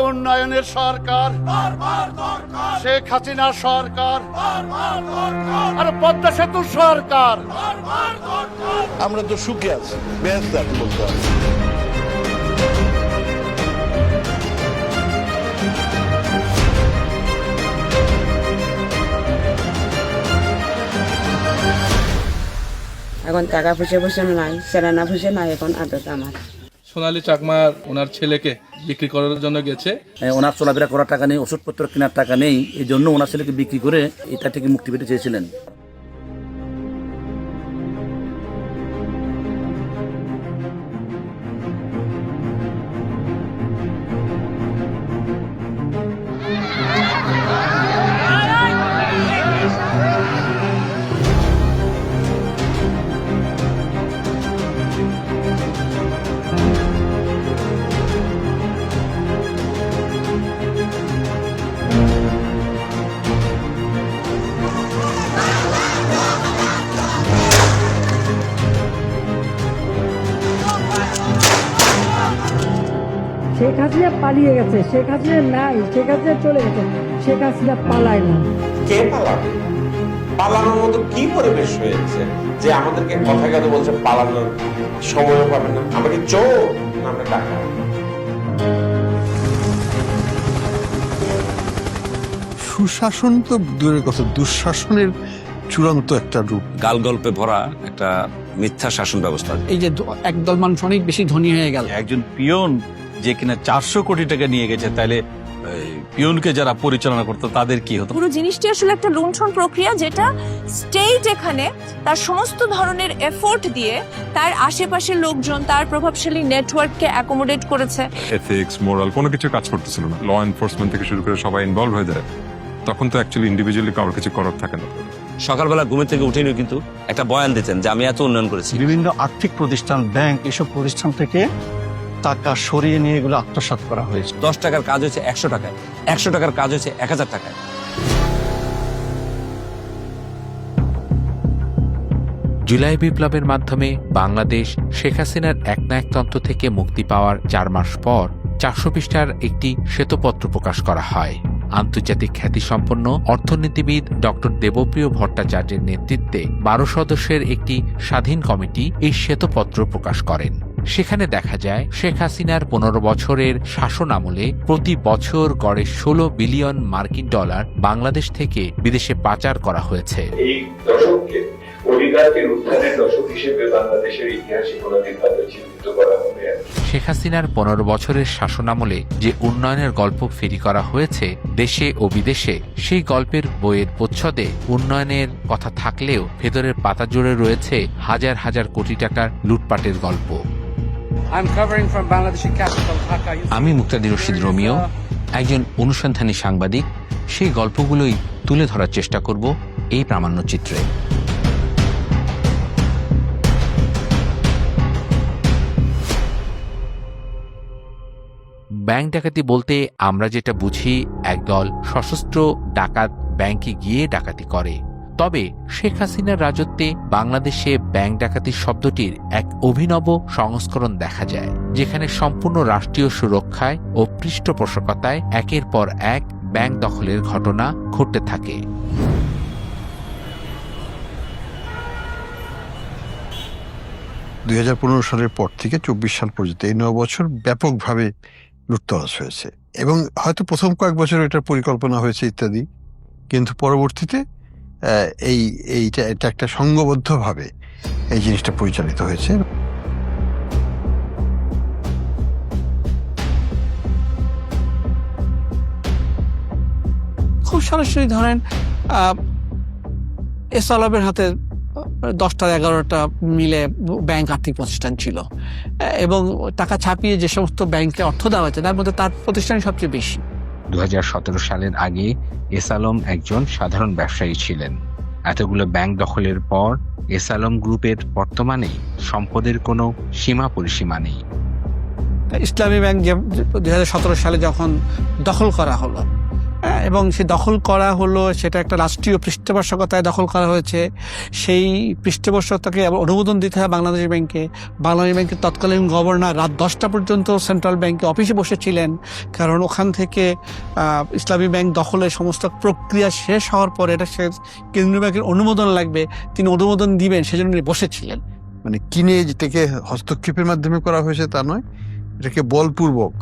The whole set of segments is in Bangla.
উন্নয়নের সরকার, শেখ হাসিনা সরকার, আর পদ্মা সেতু সরকার। আমরা তো সুখে আছি, ব্যস্ত বলতে হবে। এখন টাকা পয়সা পয়সা নাই, সেরানা পয়সা নাই এখন আদত আমার। সোনালী চাকমার ওনার ছেলেকে বিক্রি করার জন্য গেছে। ওনার চলাফেরা করার টাকা নেই, ওষুধপত্র কেনার টাকা নেই, এই জন্য ওনার ছেলেকে বিক্রি করে এটা থেকে মুক্তি পেতে চেয়েছিলেন। শেখ হাসিনা পালিয়ে গেছে, শেখ হাসিনা নাই, শেখ হাসিনা চলে গেছে, শেখ হাসিনা পালায় না। কে পালাবে? পালানোর মতো কি পরিবেশ হয়েছে যে আমাদেরকে কথা কথা বলছে পালানোর সময় পাবে না? আমাকে চোর না আমরা টাকা? সুশাসন তো দূরের কথা, দুঃশাসনের চূড়ান্ত একটা রূপ। গাল গল্পে ভরা একটা মিথ্যা শাসন ব্যবস্থা। এই যে একদল মানুষ অনেক বেশি ধনী হয়ে গেল। একজন পিয়ন যে কিনা 400 কোটি টাকা নিয়ে গেছে, তাহলে পিয়নকে যারা পরিচালনা করতো তাদের কি হতো? পুরো জিনিসটি আসলে একটা লুণ্ঠন প্রক্রিয়া, যেটা স্টেট এখানে তার সমস্ত ধরনের এফোর্ট দিয়ে তার আশেপাশের লোকজন, তার প্রভাবশালী নেটওয়ার্ককে অ্যাকোমোডেট করেছে। এথিক্স, মোরাল কোনো কিছু কাজ করতেছিল না। ল এনফোর্সমেন্ট থেকে শুরু করে সবাই ইনভলভ হয়ে যায়। তখন তো অ্যাকচুয়ালি ইন্ডিভিজুয়ালি কারোর কিছু করার থাকে না। সকালবেলা ঘুমের থেকে উঠেনি কিন্তু একটা বয়ান দিতেন যে আমি এত উন্নয়ন করেছি। বিভিন্ন আর্থিক প্রতিষ্ঠান, ব্যাংক, এসব প্রতিষ্ঠান থেকে টাকা সরিয়ে নিয়ে এগুলো আত্মসাৎ করা হয়েছে। 10 টাকার কাজ হয়েছে 100 টাকায়, 100 টাকার কাজ হয়েছে 1000 টাকায়। জুলাই বিপ্লবের মাধ্যমে বাংলাদেশ শেখ হাসিনার একনায়কতন্ত্র থেকে মুক্তি পাওয়ার 4 মাস পর 400 পৃষ্ঠার একটি শ্বেতপত্র প্রকাশ করা হয়। আন্তর্জাতিক খ্যাতিসম্পন্ন অর্থনীতিবিদ ডক্টর দেবপ্রিয় ভট্টাচার্যের নেতৃত্বে 12 সদস্যের একটি স্বাধীন কমিটি এই শ্বেতপত্র প্রকাশ করেন। সেখানে দেখা যায় শেখ হাসিনার 15 বছরের শাসন আমলে প্রতি বছর গড়ে 16 বিলিয়ন মার্কিন ডলার বাংলাদেশ থেকে বিদেশে পাচার করা হয়েছে। এই দশককে অলিগার্কের উত্থানের দশক হিসেবে বাংলাদেশের ইতিহাসে কোনোদিনভাবে চিহ্নিত করা হবে। শেখ হাসিনার 15 বছরের শাসনামলে যে উন্নয়নের গল্প ফেরি করা হয়েছে দেশে ও বিদেশে, সেই গল্পের বইয়ের প্রচ্ছদে উন্নয়নের কথা থাকলেও ভেতরের পাতা জুড়ে রয়েছে হাজার হাজার কোটি টাকার লুটপাটের গল্প। আমি মুক্তাদির রশিদ রোমিও, একজন অনুসন্ধানী সাংবাদিক। সেই গল্পগুলোই তুলে ধরার চেষ্টা করব এই প্রামাণ্যচিত্রে। ব্যাংক ডাকাতি বলতে আমরা যেটা বুঝি, একদল সশস্ত্র ডাকাত ব্যাংকে গিয়ে ডাকাতি করে। তবে শেখ হাসিনার রাজত্বে বাংলাদেশে ব্যাংক ডাকাতি শব্দটির এক অভিনব সংস্করণ দেখা যায়, যেখানে সম্পূর্ণ রাষ্ট্রীয় সুরক্ষায় ও পৃষ্ঠপোষকতায় একের পর এক ব্যাংক দখলের ঘটনা ঘটতে থাকে। 2015 সালের পর থেকে 24 সাল পর্যন্ত এই 9 বছর ব্যাপকভাবে লুটতরাজ হয়েছে, এবং হয়তো প্রথম কয়েক বছর এটার পরিকল্পনা হয়েছে ইত্যাদি, কিন্তু পরবর্তীতে এটা একটা সংঘবদ্ধভাবে এই জিনিসটা পরিচালিত হয়েছে। খুব সরাসরি ধরেন এসআলবের হাতে 10টা 11টা মিলে ব্যাংক আর্থিক প্রতিষ্ঠান ছিল, এবং টাকা ছাপিয়ে যে সমস্ত ব্যাংকে অর্থ দেওয়া হয়েছে তার মধ্যে তার প্রতিষ্ঠানই সবচেয়ে বেশি। 2017 সালের আগে এস আলম একজন সাধারণ ব্যবসায়ী ছিলেন। এতগুলো ব্যাংক দখলের পর এস আলম গ্রুপের বর্তমানে সম্পদের কোনো সীমা পরিসীমা নেই। ইসলামী ব্যাংক যে 2017 সালে যখন দখল করা হলো, এবং সে দখল করা হলো, সেটা একটা রাষ্ট্রীয় পৃষ্ঠপোষকতায় দখল করা হয়েছে। সেই পৃষ্ঠপোষকতাকে আবার অনুমোদন দিতে হয় বাংলাদেশ ব্যাংকে। বাংলাদেশ ব্যাংকের তৎকালীন গভর্নর রাত 10টা পর্যন্ত সেন্ট্রাল ব্যাংকে অফিসে বসেছিলেন, কারণ ওখান থেকে ইসলামী ব্যাংক দখলের সমস্ত প্রক্রিয়া শেষ হওয়ার পরে এটা কেন্দ্রীয় ব্যাংকের অনুমোদন লাগবে, তিনি অনুমোদন দিবেন সেজন্য বসেছিলেন। মানে কিনে যেটাকে হস্তক্ষেপের মাধ্যমে করা হয়েছে তা নয়, এটাকে বলপূর্বক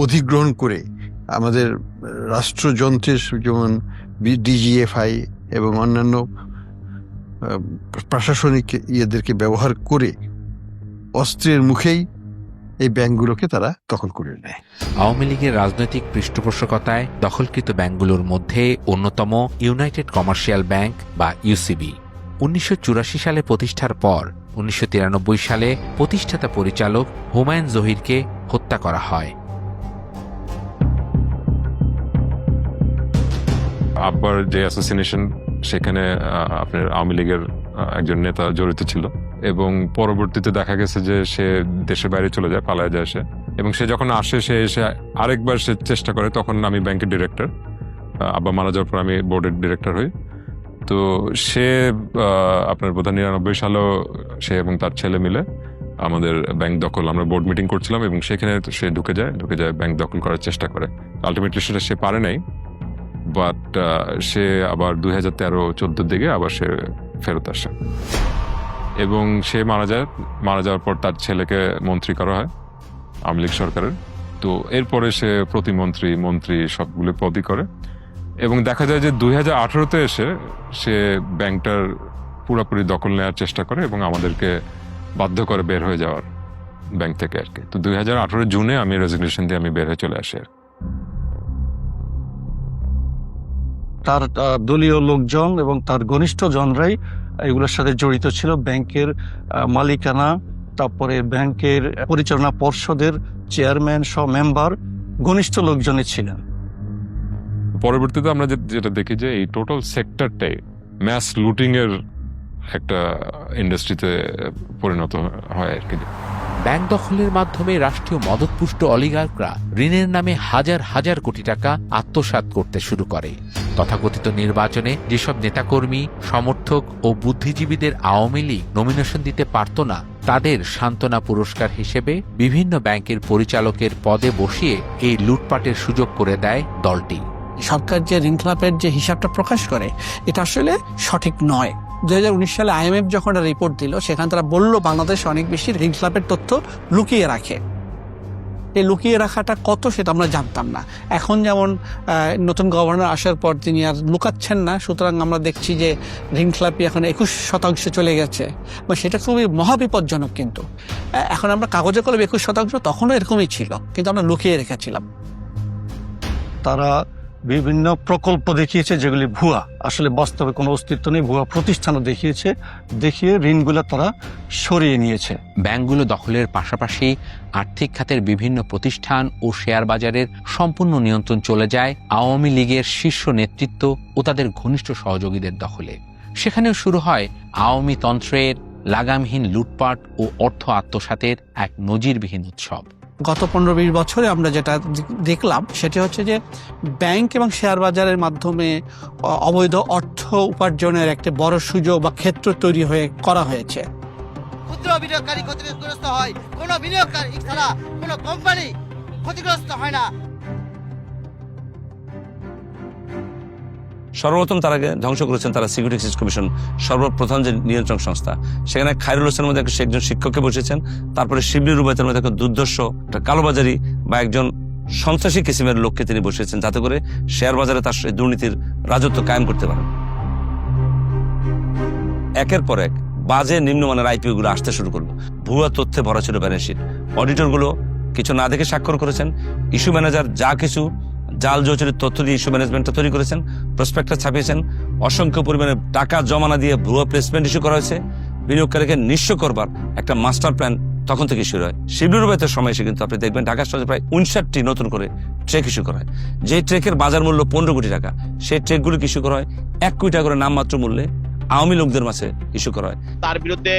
অধিগ্রহণ করে আমাদের রাষ্ট্রযন্ত্রের যেমন ডিজিএফআই এবং অন্যান্য প্রশাসনিক ইয়েদেরকে ব্যবহার করে অস্ত্রের মুখেই এই ব্যাংকগুলোকে তারা দখল করে নেয়। আওয়ামী লীগের রাজনৈতিক পৃষ্ঠপোষকতায় দখলকৃত ব্যাংকগুলোর মধ্যে অন্যতম ইউনাইটেড কমার্শিয়াল ব্যাংক বা ইউসিবি। 1984 সালে প্রতিষ্ঠার পর 1993 সালে প্রতিষ্ঠাতা পরিচালক হুমায়ুন জহিরকে হত্যা করা হয়। আব্বার যে অ্যাসোসিনেশন, সেখানে আপনার আওয়ামী লীগের একজন নেতা জড়িত ছিল এবং পরবর্তীতে দেখা গেছে যে সে দেশের বাইরে চলে যায়, পালায় যায় সে, এবং সে যখন আসে সে এসে আরেকবার সে চেষ্টা করে। তখন আমি ব্যাংকের ডিরেক্টর, আব্বা মারা যাওয়ার পর আমি বোর্ডের ডিরেক্টর হই। তো সে আপনার বোধহয় 99 সালেও সে এবং তার ছেলে মিলে আমাদের ব্যাংক দখল, আমরা বোর্ড মিটিং করছিলাম এবং সেখানে সে ঢুকে যায় ব্যাংক দখল করার চেষ্টা করে। আলটিমেটলি সেটা সে পারে নাই, বাট সে আবার 2013-14 দিকে আবার সে ফেরত আসে এবং সে মারা যাওয়ার পর তার ছেলেকে মন্ত্রী করা হয় আওয়ামী লীগ সরকারের। তো এরপরে সে প্রতিমন্ত্রী, মন্ত্রী সবগুলো পদই করে এবং দেখা যায় যে 2018-তে এসে সে ব্যাংকটার পুরোপুরি দখল নেওয়ার চেষ্টা করে এবং আমাদেরকে বাধ্য করে বের হয়ে যাওয়ার ব্যাংক থেকে আর কি। তো 2018 জুনে আমি রেজিগনেশন দিয়ে আমি বের হয়ে চলে আসি। তার দলীয় লোকজন এবং তার ঘনিষ্ঠ জনরাই এগুলোর সাথে জড়িত ছিল। ব্যাংকের মালিকানা, তারপরে ব্যাংকের পরিচালনা পর্ষদের চেয়ারম্যান সহ মেম্বার ঘনিষ্ঠ লোকজনই ছিলেন। পরবর্তীতে আমরা যেটা দেখি যে এই টোটাল সেক্টরটাই ম্যাস লুটিং এর একটা ইন্ডাস্ট্রিতে পরিণত হয় আর কি। ব্যাংক দখলের মাধ্যমে রাষ্ট্রীয় মদতপুষ্ট অলিগার্করা ঋণের নামে হাজার হাজার কোটি টাকা আত্মসাৎ করতে শুরু করে। তথাকথিত নির্বাচনে যেসব নেতাকর্মী, সমর্থক ও বুদ্ধিজীবীদের আওয়ামী লীগ নমিনেশন দিতে পারত না, তাদের সান্ত্বনা পুরস্কার হিসেবে বিভিন্ন ব্যাংকের পরিচালকের পদে বসিয়ে এই লুটপাটের সুযোগ করে দেয় দলটি। সরকার যে ঋণ খেলাপের যে হিসাবটা প্রকাশ করে এটা আসলে সঠিক নয়। 2019 সালে IMF যখন একটা রিপোর্ট দিল, সেখানে তারা বলল বাংলাদেশ অনেক বেশি ঋণ খেলাপের তথ্য লুকিয়ে রাখে। এই লুকিয়ে রাখাটা কত সেটা আমরা জানতাম না। এখন যেমন নতুন গভর্নর আসার পর তিনি আর লুকাচ্ছেন না, সুতরাং আমরা দেখছি যে ঋণ খেলাপি এখন 21% চলে গেছে, বা সেটা খুবই মহাবিপজ্জনক। কিন্তু এখন আমরা কাগজে কলমে 21%, তখনও এরকমই ছিল, কিন্তু আমরা লুকিয়ে রেখেছিলাম। তারা বিভিন্ন প্রকল্প দেখিয়েছে যেগুলি ভুয়া, আসলে বাস্তবে কোনো অস্তিত্ব নেই, ভুয়া প্রতিষ্ঠানও দেখিয়ে ঋণগুলো তারা সরিয়ে নিয়েছে। ব্যাংকগুলো দখলের পাশাপাশি আর্থিক খাতের বিভিন্ন প্রতিষ্ঠান ও শেয়ার বাজারের সম্পূর্ণ নিয়ন্ত্রণ চলে যায় আওয়ামী লীগের শীর্ষ নেতৃত্ব ও তাদের ঘনিষ্ঠ সহযোগীদের দখলে। সেখানেও শুরু হয় আওয়ামী তন্ত্রের লাগামহীন লুটপাট ও অর্থ আত্মসাতের এক নজিরবিহীন উৎসব। গত 15-20 বছরে আমরা যেটা দেখলাম সেটা হচ্ছে যে ব্যাংক এবং শেয়ার বাজারের মাধ্যমে অবৈধ অর্থ উপার্জনের একটা বড় সুযোগ বা ক্ষেত্র তৈরি করা হয়েছে। ক্ষুদ্র বিনিয়োগকারী ক্ষতিগ্রস্ত হয়, কোনো বিনিয়োগকারী ছাড়া কোনো কোম্পানি ক্ষতিগ্রস্ত হয় না। সর্বপ্রথম তারা ধ্বংস করেছেন তারা সিকিউরিটি এক্সচেঞ্জ কমিশন, সর্বপ্রথম যে নিয়ন্ত্রণ সংস্থা। সেখানে খায়রুল হোসেনের মধ্যে একজন শিক্ষককে বসেছেন, তারপরে শিবলি রুবায়তের মধ্যে একটা দুর্দর্শ, একটা কালোবাজারি বা একজন সন্ত্রাসী কিসিমের লোককে তিনি বসেছেন, যাতে করে শেয়ার বাজারে তার দুর্নীতির রাজত্ব কায়েম করতে পারেন। একের পর এক বাজে নিম্নমানের আইপিও গুলো আসতে শুরু করলো। ভুয়া তথ্যে ভরা ছিল ব্যালেন্স শিট। অডিটর গুলো কিছু না দেখে স্বাক্ষর করেছেন। ইস্যু ম্যানেজার যা কিছু জাল জটিল তথ্য দিয়ে ইস্যু ম্যানেজমেন্টটা তৈরি করেছেন, প্রসপেক্টাস ছাপিয়েছেন, অসংখ্য পরিমাণে টাকা জমা না দিয়ে ভুয়া প্লেসমেন্ট ইস্যু করা হয়েছে। বিনিয়োগকারীকে নিঃস্ব করবার একটা মাস্টার প্ল্যান তখন থেকে শুরু হয়। শিবলি রুবায়তের সময় এসে কিন্তু আপনি দেখবেন ঢাকা শহরে প্রায় 59টি নতুন করে ট্রেক ইস্যু করা হয়। যে ট্রেকের বাজার মূল্য 15 কোটি টাকা, সেই ট্রেকগুলিকে ইস্যু করা হয় 1 কোটি টাকা করে নামমাত্র মূল্যে আওয়ামী লোকদের মাঝে ইস্যু করা হয়। তার বিরুদ্ধে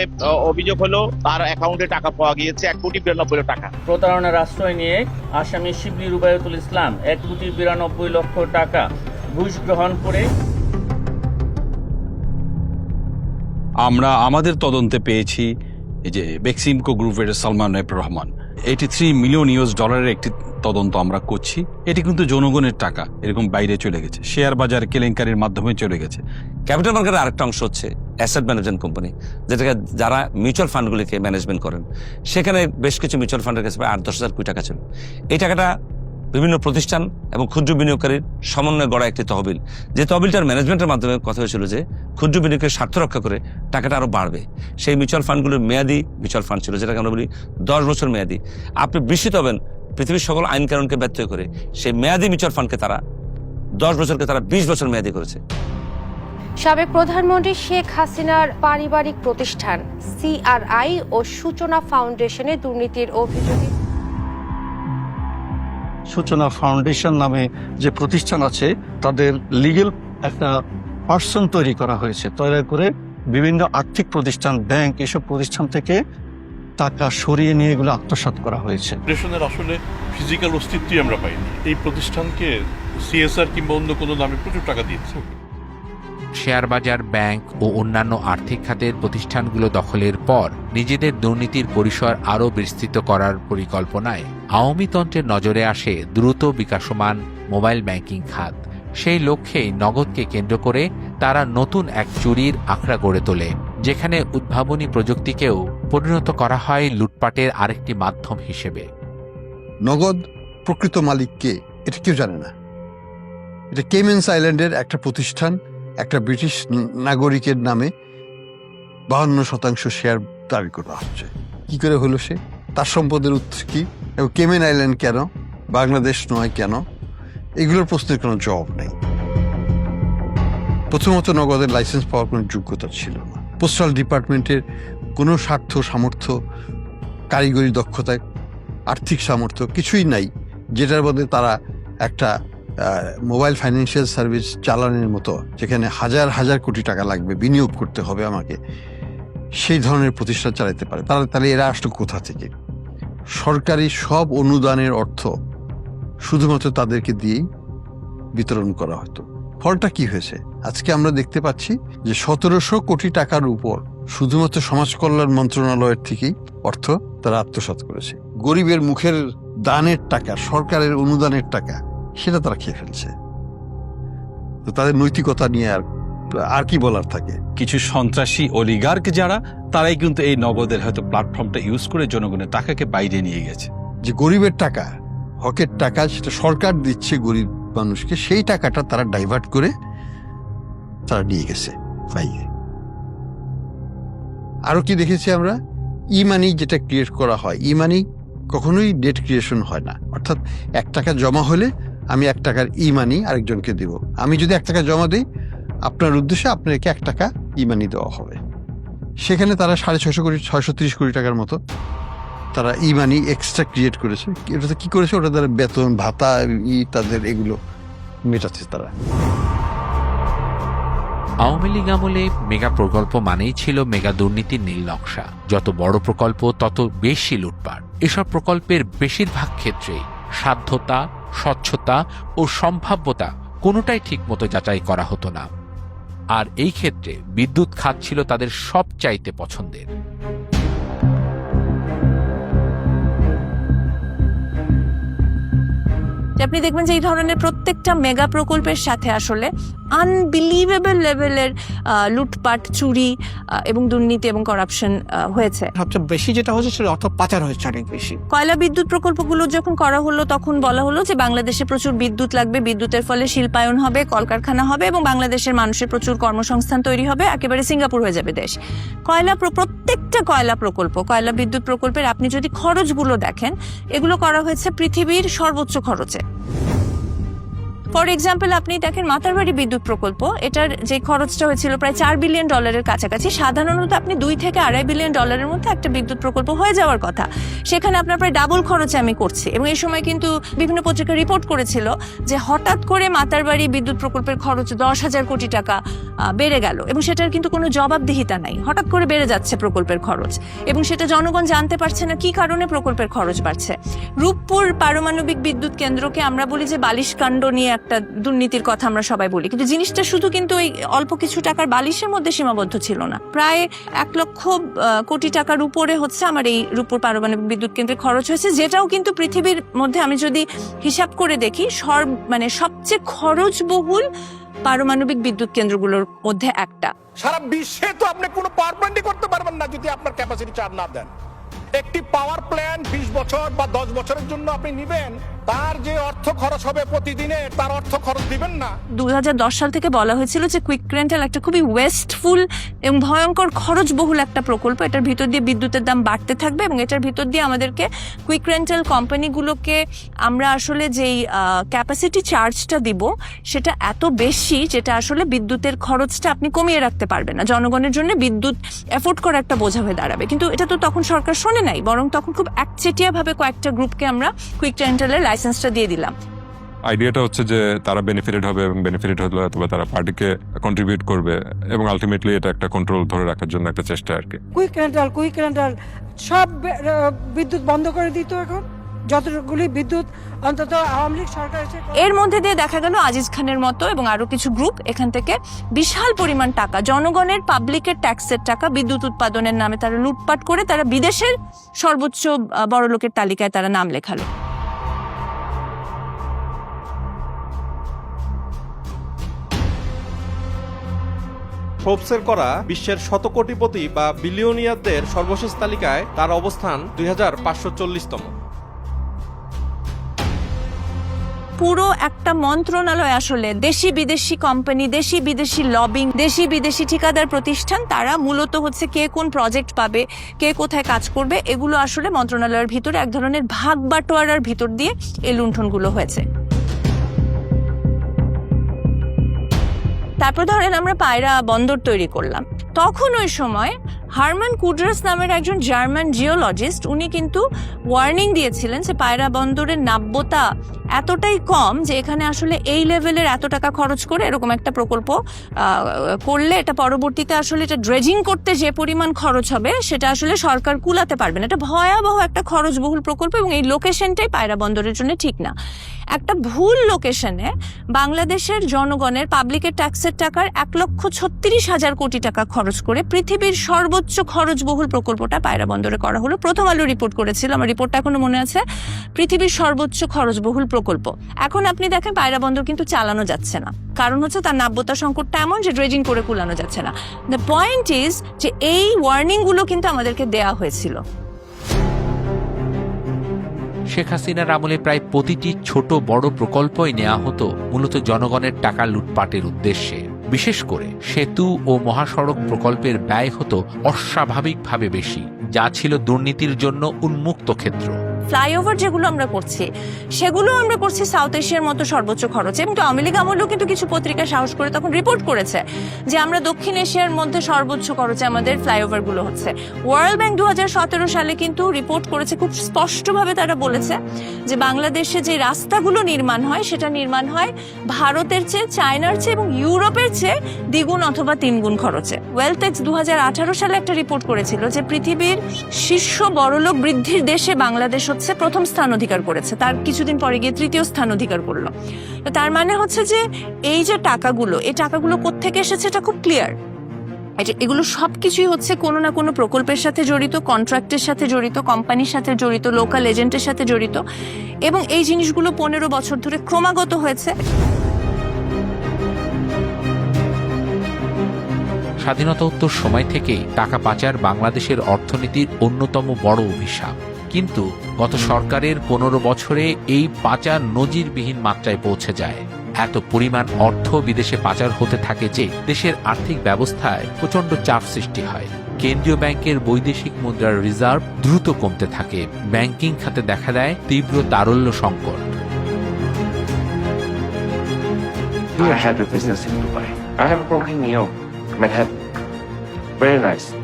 অভিযোগ হলো তার অ্যাকাউন্টে টাকা পাওয়া গিয়েছে 1,92,00,000 টাকা। প্রতারণার আশ্রয় নিয়ে আসামি শিবলি রুবায়তুল ইসলাম 1,92,00,000 টাকা ঘুষ গ্রহণ করে। আমরা আমাদের তদন্তে পেয়েছি এই যে বেক্সিমকো গ্রুপের Salman F Rahman 83 million US ডলারের একটি তদন্ত আমরা করছি। এটি কিন্তু জনগণের টাকা এরকম বাইরে চলে গেছে, শেয়ার বাজার কেলেঙ্কারির মাধ্যমে চলে গেছে। ক্যাপিটাল মার্কেটের আরেকটা অংশ হচ্ছে অ্যাসেট ম্যানেজমেন্ট কোম্পানি, যেটাকে যারা মিউচুয়াল ফান্ডগুলিকে ম্যানেজমেন্ট করেন। সেখানে বেশ কিছু মিউচুয়াল ফান্ডের কাছে প্রায় 8-10 হাজার কোটি টাকা ছিল। এই টাকাটা বিভিন্ন প্রতিষ্ঠান এবং ক্ষুদ্র বিনিয়োগকারীর সমন্বয়ে গড়া একটি তহবিল, যে তহবিলটার ম্যানেজমেন্টের মাধ্যমে কথা হয়েছিল যে ক্ষুদ্র বিনিয়োগের স্বার্থ রক্ষা করে টাকাটা আরও বাড়বে। সেই মিউচুয়াল ফান্ডগুলোর মেয়াদি মিউচুয়াল ফান্ড ছিল, যেটাকে আমরা বলি 10 বছর মেয়াদি। আপনি বিস্মিত হবেন, পৃথিবীর সকল আইন কানুনকে ব্যত্যয় করে সেই মেয়াদি মিউচুয়াল ফান্ডকে তারা 10 বছরকে তারা 20 বছর মেয়াদি করেছে। সাবেক প্রধানমন্ত্রী শেখ হাসিনার পারিবারিক প্রতিষ্ঠান CRI ও সূচনা ফাউন্ডেশনে দুর্নীতির অভিযোগে সূচনা ফাউন্ডেশন নামে যে প্রতিষ্ঠান আছে তাদের লিগ্যাল একটা পার্সন তৈরি করা হয়েছে, তৈরি করে বিভিন্ন আর্থিক প্রতিষ্ঠান, ব্যাংক, এসব প্রতিষ্ঠান থেকে টাকা সরিয়ে নিয়ে এগুলো আত্মসাৎ করা হয়েছে। ফাউন্ডেশনের আসলে ফিজিক্যাল অস্তিত্বই আমরা পাইনি। এই প্রতিষ্ঠানকে CSR কিংবা অন্য কোনো নামে প্রচুর টাকা দিয়েছে। শেয়ার বাজার, ব্যাংক ও অন্যান্য আর্থিক খাতের প্রতিষ্ঠানগুলো দখলের পর নিজেদের দুর্নীতির পরিসর আরও বিস্তৃত করার পরিকল্পনায় আওয়ামী তন্ত্রের নজরে আসে দ্রুত বিকাশমান মোবাইল ব্যাংকিং খাত। সেই লক্ষ্যেই নগদকে কেন্দ্র করে তারা নতুন এক চুরির আখড়া গড়ে তোলে, যেখানে উদ্ভাবনী প্রযুক্তিকেও পরিণত করা হয় লুটপাটের আরেকটি মাধ্যম হিসেবে। নগদ প্রকৃত মালিক কে এটা কেউ জানে না। এটা কেমেন্স আইল্যান্ডের একটা প্রতিষ্ঠান, একটা ব্রিটিশ নাগরিকের নামে 52% শেয়ার দাবি করা হচ্ছে। কি করে হলো সে? তার সম্পদের উৎস কি এবং কেমেন আইল্যান্ড কেন, বাংলাদেশ নয় কেন? এগুলোর প্রশ্নের কোনো জবাব নেই। প্রথমত নগদের লাইসেন্স পাওয়ার কোনো যোগ্যতা ছিল না। পোস্টাল ডিপার্টমেন্টের কোনো স্বার্থ, সামর্থ্য, কারিগরি দক্ষতা, আর্থিক সামর্থ্য কিছুই নাই, যেটার মধ্যে তারা একটা মোবাইল ফাইন্যান্সিয়াল সার্ভিস চালানোর মতো, যেখানে হাজার হাজার কোটি টাকা লাগবে, বিনিয়োগ করতে হবে আমাকে, সেই ধরনের প্রতিষ্ঠান চালাতে পারে। তাহলে এরা আসলো কোথা থেকে? সরকারি সব অনুদানের অর্থ শুধুমাত্র তাদেরকে দিয়েই বিতরণ করা হতো। ফলটা কি হয়েছে? আজকে আমরা দেখতে পাচ্ছি যে 1700 কোটি টাকার উপর শুধুমাত্র সমাজ কল্যাণ মন্ত্রণালয়ের থেকেই অর্থ তারা আত্মসাৎ করেছে। গরিবের মুখের দানের টাকা, সরকারের অনুদানের টাকা, সেটা তারা খেয়ে ফেলছে। তো তাদের নৈতিকতা নিয়ে আর কি বলার থাকে? কিছু সন্ত্রাসী অলিগার্ক যারা, তারাই কিন্তু এই নগদের হয়তো প্ল্যাটফর্মটা ইউজ করে জনগণের টাকাকে বাইরে নিয়ে গেছে। যে গরিবের টাকা, হকের টাকা, সেটা সরকার দিচ্ছে গরিব মানুষকে, সেই টাকাটা তারা ডাইভার্ট করে তারা নিয়ে গেছে বাইরে। আরো কি দেখেছি আমরা? ই মানি যেটা ক্রিয়েট করা হয়, ই মানি কখনোই ডেট ক্রিয়েশন হয় না। অর্থাৎ 1 টাকা জমা হলে আমি 1 টাকার ই মানি আরেকজনকে দেব। আমি যদি 1 টাকা জমা দিই, আপনার উদ্দেশ্যে আপনাকে 1 টাকা ই মানি দেওয়া হবে। সেখানে তারা 630 কোটি টাকার মতো তারা ই মানি এক্সট্রা ক্রিয়েট করেছে। এটা কি করেছে? ওটা তারা বেতন ভাতা তাদের এগুলো মেটাচ্ছে তারা। আওয়ামী লীগ আমলে মেগা প্রকল্প মানেই ছিল মেগা দুর্নীতির নীল নকশা। যত বড় প্রকল্প তত বেশি লুটপাট। এসব প্রকল্পের বেশিরভাগ ক্ষেত্রেই সাধ্যতা, স্বচ্ছতা ও সম্ভাব্যতা কোনোটাই ঠিকমতো যাচাই করা হতো না। আর এই ক্ষেত্রে বিদ্যুৎ খাত ছিল তাদের সবচাইতে পছন্দের। আপনি দেখবেন যে এই ধরনের প্রত্যেকটা মেগা প্রকল্পের সাথে আসলে আনবিলিভেবল লেভেলের লুটপাট, চুরি এবং দুর্নীতি এবং করাপশন হয়েছে। সবচেয়ে বেশি যেটা হচ্ছে সেটা অর্থ পাচার হয়েছে অনেক বেশি। কয়লা বিদ্যুৎ প্রকল্পগুলো যখন করা হলো তখন বলা হলো যে বাংলাদেশে প্রচুর বিদ্যুৎ লাগবে, বিদ্যুতের ফলে শিল্পায়ন হবে, কলকারখানা হবে এবং বাংলাদেশের মানুষের প্রচুর কর্মসংস্থান তৈরি হবে, একেবারে সিঙ্গাপুর হয়ে যাবে দেশ। প্রত্যেকটা কয়লা বিদ্যুৎ প্রকল্পের আপনি যদি খরচগুলো দেখেন, এগুলো করা হয়েছে পৃথিবীর সর্বোচ্চ খরচে। ফর এক্সাম্পল, আপনি দেখেন মাতারবাড়ি বিদ্যুৎ প্রকল্প, এটার যে খরচটা হয়েছিল প্রায় $4 বিলিয়ন কাছাকাছি। সাধারণত আপনি $2 থেকে $2.5 বিলিয়ন মধ্যে একটা বিদ্যুৎ প্রকল্প হয়ে যাওয়ার কথা, সেখানে আপনার প্রায় ডাবল খরচে আমি করছি। এবং এই সময় কিন্তু বিভিন্ন পত্রিকা রিপোর্ট করেছিল যে হঠাৎ করে মাতারবাড়ি বিদ্যুৎ প্রকল্পের খরচ 10,000 কোটি টাকা বেড়ে গেল এবং সেটার কিন্তু কোনো জবাবদিহিতা নাই। হঠাৎ করে বেড়ে যাচ্ছে প্রকল্পের খরচ এবং সেটা জনগণ জানতে পারছে না কি কারণে প্রকল্পের খরচ বাড়ছে। রূপপুর পারমাণবিক বিদ্যুৎ কেন্দ্রকে আমরা বলি যে বালিশ কাণ্ড নিয়ে একটা দুর্নীতির কথা আমরা সবাই বলি, কিন্তু জিনিসটা শুধু কিন্তু ওই অল্প কিছু টাকার বালিশের মধ্যে সীমাবদ্ধ ছিল না। প্রায় 1 লক্ষ কোটি টাকার উপরে হচ্ছে আমার এই রূপপুর পারমাণবিক বিদ্যুৎ কেন্দ্রে খরচ হয়েছে, যেটাও কিন্তু পৃথিবীর মধ্যে আমি যদি হিসাব করে দেখি সবচেয়ে খরচবহুল পারমাণবিক বিদ্যুৎ কেন্দ্রগুলোর মধ্যে একটা। সারা বিশ্বে তো আপনি কোনো পাওয়ার প্ল্যান্টই করতে পারবেন না যদি আপনার ক্যাপাসিটি চার্জ না দেন। একটি পাওয়ার প্ল্যান্ট 20 বছর বা 10 বছরের জন্য আপনি নেবেন, তার যে অর্থ খরচ হবে প্রতিদিনে তার অর্থ খরচ দিবেন না। 2010 সাল থেকে বলা হয়েছিল যে কুইক রেন্টাল একটা খুবই ওয়েস্টফুল এবং ভয়ঙ্কর খরচবহুল একটা প্রকল্প, এটার ভিতর দিয়ে বিদ্যুতের দাম বাড়তে থাকবে এবং এটার ভিতর দিয়ে আমাদেরকে কুইক রেন্টাল কোম্পানিগুলোকে আমরা আসলে যেই ক্যাপাসিটি চার্জটা দিব সেটা এত বেশি যেটা আসলে বিদ্যুতের খরচটা আপনি কমিয়ে রাখতে পারবেন না, জনগণের জন্য বিদ্যুৎ এফোর্ড করা একটা বোঝা হয়ে দাঁড়াবে। কিন্তু এটা তো তখন সরকার শোনে নাই, বরং তখন খুব একচেটিয়া ভাবে কয়েকটা গ্রুপকে আমরা কুইক রেন্টালের লাইসেন্সটা দিয়ে দিলাম। আইডিয়াটা হচ্ছে যে তারা বেনিফিটেড হবে এবং বেনিফিটেড হলে অথবা তারা পার্টিকে কন্ট্রিবিউট করবে এবং আলটিমেটলি এটা একটা কন্ট্রোল ধরে রাখার জন্য একটা চেষ্টা আর কি। কুইক রেন্টাল সব বিদ্যুৎ বন্ধ করে দিত এখন, যতগুলি বিদ্যুৎ অন্তত আওয়ামী লীগ সরকার এসে। এর মধ্যে দিয়ে দেখা গেল আজিজ খানের মতো এবং আরো কিছু গ্রুপ এখান থেকে বিশাল পরিমাণ টাকা, জনগণের পাবলিকের ট্যাক্সের টাকা বিদ্যুৎ উৎপাদনের নামে তারা লুটপাট করে তারা বিদেশের সর্বোচ্চ বড়লোকের তালিকায় তারা নাম লেখালো। ফোর্বসের করা বিশ্বের শতকোটিপতি বা বিলিয়নিয়ারদের সর্বশেষ তালিকায় তার অবস্থান 2540তম। পুরো একটা মন্ত্রণালয় আসলে দেশি বিদেশি কোম্পানি, দেশি বিদেশি লবিং, দেশি বিদেশি ঠিকাদার প্রতিষ্ঠান, তারা মূলত হচ্ছে কে কোন প্রজেক্ট পাবে, কে কোথায় কাজ করবে, এগুলো আসলে মন্ত্রণালয়ের ভিতরে এক ধরনের ভাগ বাটোয়ারার ভিতর দিয়ে এই লুণ্ঠনগুলো হয়েছে। তারপর ধরেন আমরা পায়রা বন্দর তৈরি করলাম, তখন ওই সময় হারমান কুডরাস নামের একজন জার্মান জিওলজিস্ট উনি কিন্তু ওয়ার্নিং দিয়েছিলেন যে পায়রা বন্দরের নাব্যতা এতটাই কম যে এখানে আসলে এই লেভেলের এত টাকা খরচ করে এরকম একটা প্রকল্প করলে এটা পরবর্তীতে আসলে এটা ড্রেজিং করতে যে পরিমাণ খরচ হবে সেটা আসলে সরকার কুলাতে পারবে না, এটা ভয়াবহ একটা খরচবহুল প্রকল্প এবং এই লোকেশনটাই পায়রা বন্দরের জন্য ঠিক না। একটা ভুল লোকেশনে বাংলাদেশের জনগণের পাবলিকের ট্যাক্সের টাকার 1,36,000 কোটি টাকা খরচ করে পৃথিবীর সর্বোচ্চ খরচবহুল প্রকল্পটা পায়রা বন্দরে করা হলো। প্রথম আলো রিপোর্ট করেছিল, আমার রিপোর্টটা এখনো মনে আছে, পৃথিবীর সর্বোচ্চ খরচবহুল প্রকল্প। এখন আপনি দেখেন পায়রা বন্দর কিন্তু চালানো যাচ্ছে না, কারণ হচ্ছে তার নাব্যতা সংকটটা এমন যে ড্রেজিং করে কুলানো যাচ্ছে না। দ্য পয়েন্ট ইজ যে এই ওয়ার্নিং গুলো কিন্তু আমাদেরকে দেয়া হয়েছিল। শেখ হাসিনার আমলে প্রায় প্রতিটি ছোট বড় প্রকল্পই নেওয়া হতো মূলত জনগণের টাকা লুটপাটের উদ্দেশ্যে। বিশেষ করে সেতু ও মহাসড়ক প্রকল্পের ব্যয় হতো অস্বাভাবিকভাবে বেশি, যা ছিল দুর্নীতির জন্য উন্মুক্ত ক্ষেত্র। ফ্লাইওভার যেগুলো আমরা করছি সেগুলো আমরা করছি সাউথ এশিয়ার মতো সর্বোচ্চ খরচে, এবং আওয়ামী লীগ আমলেও কিন্তু কিছু পত্রিকা সাহস করে তখন রিপোর্ট করেছে যে আমরা দক্ষিণ এশিয়ার মধ্যে সর্বোচ্চ খরচে আমাদের ফ্লাইওভার গুলো হচ্ছে। ওয়ার্ল্ড ব্যাংক 2017 সালে কিন্তু রিপোর্ট করেছে, খুব স্পষ্টভাবে তারা বলেছে যে বাংলাদেশে যে রাস্তাগুলো নির্মাণ হয় সেটা নির্মাণ হয় ভারতের চেয়ে, চায়নার চেয়ে এবং ইউরোপের চেয়ে দ্বিগুণ অথবা 3 গুণ খরচে। ওয়েলটেক্স 2018 সালে একটা রিপোর্ট করেছিল যে পৃথিবীর শীর্ষ বড়লোক বৃদ্ধির দেশে বাংলাদেশ হচ্ছে প্রথম স্থান অধিকার করেছে, তার কিছুদিন পরে গিয়ে 3য় স্থান অধিকার করলো। তো তার মানে হচ্ছে যে এই যে টাকাগুলো, এই টাকাগুলো কোত্থেকে এসেছে এটা খুব ক্লিয়ার। এগুলো সবকিছুই হচ্ছে কোনো না কোনো প্রকল্পের সাথে জড়িত, কন্ট্রাক্টের সাথে জড়িত, কোম্পানির সাথে জড়িত, লোকাল এজেন্টের সাথে জড়িত, এবং এই জিনিসগুলো 15 বছর ধরে ক্রমাগত হয়েছে। স্বাধীনতোত্তর সময় থেকেই টাকা পাচার বাংলাদেশের অর্থনীতির অন্যতম বড় অভিশাপ। কিন্তু গত সরকারের 15 বছরে এই পাচার নজিরবিহীন মাত্রায় পৌঁছে যায়। এত পরিমাণ অর্থ বিদেশে পাচার হতে থাকে যে দেশের আর্থিক ব্যবস্থায় প্রচণ্ড চাপ সৃষ্টি হয়। কেন্দ্রীয় ব্যাংকের বৈদেশিক মুদ্রার রিজার্ভ দ্রুত কমতে থাকে, ব্যাংকিং খাতে দেখা দেয় তীব্র তারল্য সংকট।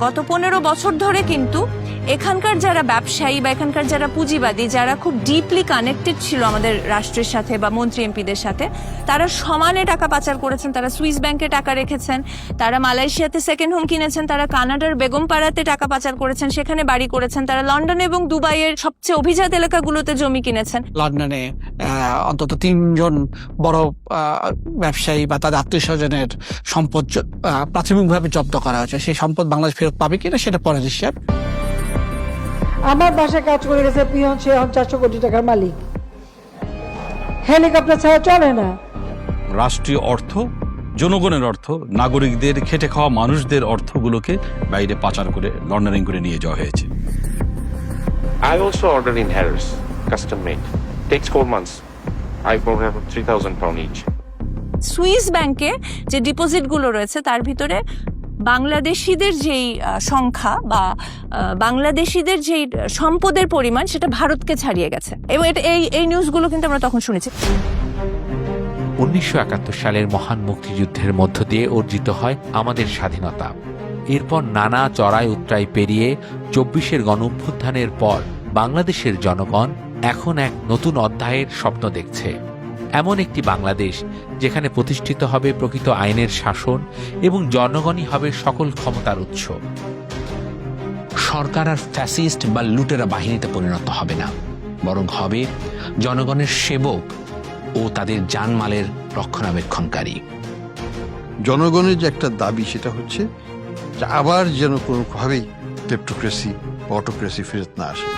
গত 15 বছর ধরে কিন্তু এখানকার যারা ব্যবসায়ী বা এখানকার যারা পুঁজিবাদী, যারা খুব ডিপলি কানেক্টেড ছিল আমাদের রাষ্ট্রের সাথে বা মন্ত্রী এমপিদের সাথে, তারা সমানে টাকা পাচার করেছেন। তারা সুইস ব্যাংকে টাকা রেখেছেন, তারা মালয়েশিয়াতে সেকেন্ড হোম কিনেছেন, তারা কানাডার বেগমপাড়াতে টাকা পাচার করেছেন, সেখানে বাড়ি করেছেন, তারা লন্ডন এবং দুবাইয়ের সবচেয়ে অভিজাত এলাকাগুলোতে জমি কিনেছেন। লন্ডনে অন্তত 3 জন বড় ব্যবসায়ী বা তাদের আত্মীয় স্বজনের সম্পদ প্রাথমিকভাবে জব্দ করা হয়েছে। সেই সম্পদ বাংলাদেশ ফেরত পাবে কিনা সেটা পরের হিসাব। আমার বাসায় কাজ করে গেছে পিয়ন, সে 400 কোটি টাকার মালিক। হেলিকপ্টার ছাড়া চলে না। রাষ্ট্রীয় অর্থ, জনগণের অর্থ, নাগরিকদের খেটে খাওয়া মানুষদের অর্থগুলোকে বাইরে পাচার করে লন্ডারিং করে নিয়ে যাওয়া হয়েছে। I also ordered in Harris, custom made. Takes 4 months. I bought have 3,000 pound each. Swiss ব্যাংকে যে ডিপোজিটগুলো রয়েছে তার ভিতরে বাংলাদেশিদের যেই সংখ্যা বা বাংলাদেশিদের যেই সম্পদের পরিমাণ সেটা ভারতকে ছাড়িয়ে গেছে। এবং এই নিউজগুলো কিন্তু আমরা তখন শুনেছি। 1971 সালের মহান মুক্তিযুদ্ধের মধ্য দিয়ে অর্জিত হয় আমাদের স্বাধীনতা। এরপর নানা চড়াই উতরাই পেরিয়ে 24-এর গণঅভ্যুত্থানের পর বাংলাদেশের জনগণ এখন এক নতুন অধ্যায়ের স্বপ্ন দেখছে। এমন একটি বাংলাদেশ যেখানে প্রতিষ্ঠিত হবে প্রকৃত আইনের শাসন এবং জনগণই হবে সকল ক্ষমতার উৎস। সরকার আর ফ্যাসিস্ট বা লুটেরা বাহিনীতে পরিণত হবে না, বরং হবে জনগণের সেবক ও তাদের জানমালের রক্ষণাবেক্ষণকারী। জনগণের যে একটা দাবি সেটা হচ্ছে যে আবার যেন কোনোভাবেই ক্লেপ্টোক্রেসি, অটোক্রেসি ফেরত না আসে।